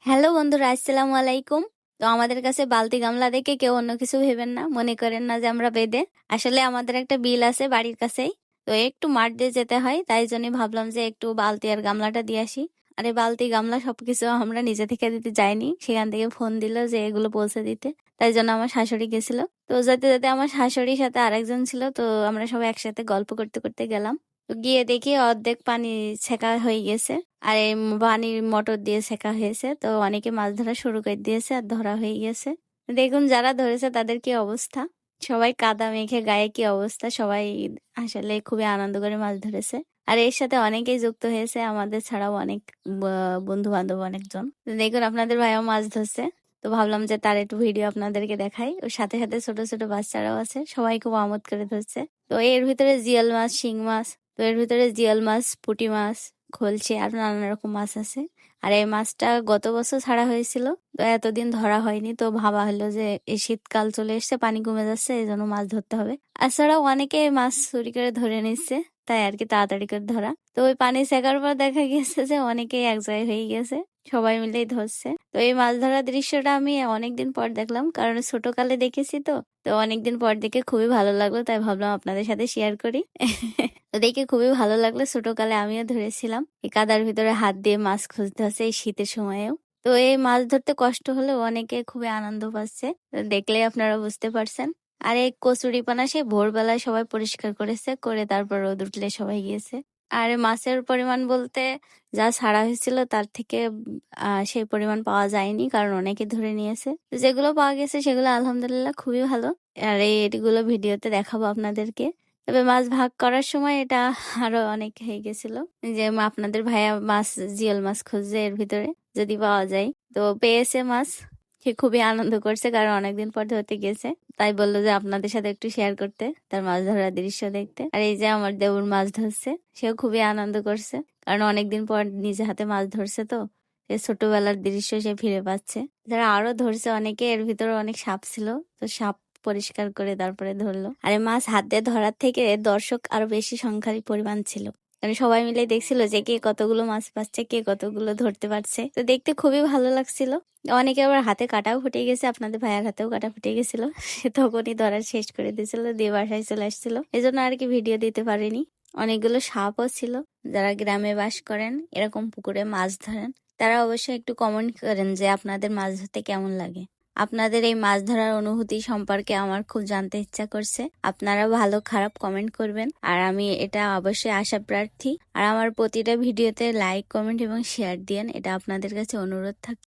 Hello বন্ধুরা, আসসালামু আলাইকুম। তো আমাদের কাছে বালতি গামলা দেখে কেউ অন্য কিছু ভেবেন না, মনে করেন না যে আমরা বেদে। আসলে আমাদের একটা বিল আছে বাড়ির কাছেই, তো একটু মাঠ দিয়ে যেতে হয়, তাই জন্য ভাবলাম যে একটু বালতি আর গামলাটা দিয়ে আসি। আরে বালতি গামলা সবকিছু আমরা নিজে থেকে দিতে যাইনি, সেখান থেকে ফোন দিল যে এগুলো পৌঁছে দিতে। তাই জন্য আমার শাশুড়ি গেছিল। তো যেতে যেতে আমার শাশুড়ির সাথে আরেকজন ছিল, তো আমরা সবাই একসাথে গল্প করতে করতে গেলাম। তো গিয়ে দেখি অর্ধেক পানি ছেঁকা হয়ে গেছে, আর এই পানির মোটর দিয়ে ছেঁকা হয়েছে। তো অনেকে মাছ ধরা শুরু করে দিয়েছে আর ধরা হয়ে গেছে। দেখুন যারা ধরেছে তাদের কি অবস্থা, সবাই কাদা মেখে গায়ে কি অবস্থা। সবাই আসলে খুবই আনন্দ করে মাছ ধরেছে। আর এর সাথে অনেকেই যুক্ত হয়েছে, আমাদের ছাড়াও অনেক বন্ধু বান্ধব অনেকজন। তো দেখুন আপনাদের ভাইও মাছ ধরছে, তো ভাবলাম যে তার একটু ভিডিও আপনাদেরকে দেখাই। ওর সাথে সাথে ছোট ছোট বাচ্চারাও আছে, সবাই খুব আমোদ করে ধরছে। তো এর ভিতরে জিয়াল মাছ, শিং মাছ, তো এর ভিতরে জিয়াল মাছ, পুঁটি মাছ, খলছে আর নানান রকম মাছ আছে। আর এই মাছটা গত বছর ছাড়া হয়েছিল, তো এতদিন ধরা হয়নি। তো ভাবা হলো যে এই শীতকাল চলে এসছে, পানি কমে যাচ্ছে, এই জন্য মাছ ধরতে হবে। এছাড়াও অনেকে মাছ চুরি করে ধরে নিচ্ছে, তাই আর কি তাড়াতাড়ি করে ধরা। তো ওই পানি সেকার পর দেখা গেছে যে অনেকেই এক জায়গায় হয়ে গেছে, সবাই মিলেই ধরছে। তো এই মাছ ধরার দৃশ্যটা আমি অনেকদিন পর দেখলাম, কারণ ছোটকালে দেখেছি। তো তো অনেকদিন পর দেখে খুবই ভালো লাগলো, তাই ভাবলাম আপনাদের সাথে শেয়ার করি। তো দেখে খুবই ভালো লাগলো, ছোটকালে আমিও ধরেছিলাম। এই কাদার ভিতরে হাত দিয়ে মাছ খুঁজতে হচ্ছে এই শীতের সময়েও। তো এই মাছ ধরতে কষ্ট হলেও অনেকে খুবই আনন্দ পাচ্ছে, তো দেখলেই আপনারা বুঝতে পারছেন। আর এই কচুরিপানা সেই ভোরবেলায় সবাই পরিষ্কার করেছে, করে তারপর রোদ উঠলে সবাই গিয়েছে। আর মাছের পরিমাণ বলতে যা ছাড়া হয়েছিল তার থেকে সেই পরিমাণ পাওয়া যায়নি, কারণ অনেকে ধরে নিয়েছে। তো যেগুলো পাওয়া গেছে সেগুলো আলহামদুলিল্লাহ খুবই ভালো। আর এগুলো ভিডিওতে দেখাবো আপনাদেরকে। তবে মাছ ভাগ করার সময় এটা আরো অনেক হয়ে গেছিল, যে আপনাদের ভাইয়া মাছ, জিওল মাছ খুঁজছে এর ভিতরে, যদি পাওয়া যায়। তো পেয়েছে মাছ, সে খুবই আনন্দ করছে, কারণ অনেকদিন পর ধরতে গেছে। তাই বললো যে আপনাদের সাথে একটু শেয়ার করতে, তার মাছ ধরার দৃশ্য দেখতে। আর এই যে আমার দেউর মাছ ধরছে, সেও খুবই আনন্দ করছে, কারণ অনেকদিন পর নিজে হাতে মাছ ধরছে। তো সে ছোটবেলার দৃশ্য সে ফিরে পাচ্ছে। যারা আরো ধরছে অনেকে, এর ভিতরে অনেক সাপ ছিল, তো সাপ পরিষ্কার করে তারপরে ধরলো। আর এই মাছ হাতে ধরার থেকে দর্শক আরো বেশি সংখ্যার পরিমাণ ছিল, কারণ সবাই মিলে দেখছিল যে কে কতগুলো মাছ পাচ্ছে, কে কতগুলো ধরতে পারছে। তো দেখতে খুবই ভালো লাগছিল। অনেকে আবার হাতে কাটাও ফুটে গেছে, আপনাদের ভাইয়ার হাতেও কাটা ফুটে গেছিল। সে তখনই ধরার শেষ করে দিয়েছিল, দিয়ে বাসায় চলে আসছিল, এজন্য আর কি ভিডিও দিতে পারিনি। অনেকগুলো সাপও ছিল। যারা গ্রামে বাস করেন, এরকম পুকুরে মাছ ধরেন, তারা অবশ্যই একটু কমেন্ট করেন যে আপনাদের মাছ ধরতে কেমন লাগে। আপনাদের এই মাছ ধরার অনুভূতি সম্পর্কে আমার খুব জানতে ইচ্ছা করছে। আপনারা ভালো খারাপ কমেন্ট করবেন, আর আমি এটা অবশ্যই আশা প্রার্থী। আর আমার প্রতিটা ভিডিওতে লাইক, কমেন্ট এবং শেয়ার দিয়েন, এটা আপনাদের কাছে অনুরোধ থাকবে।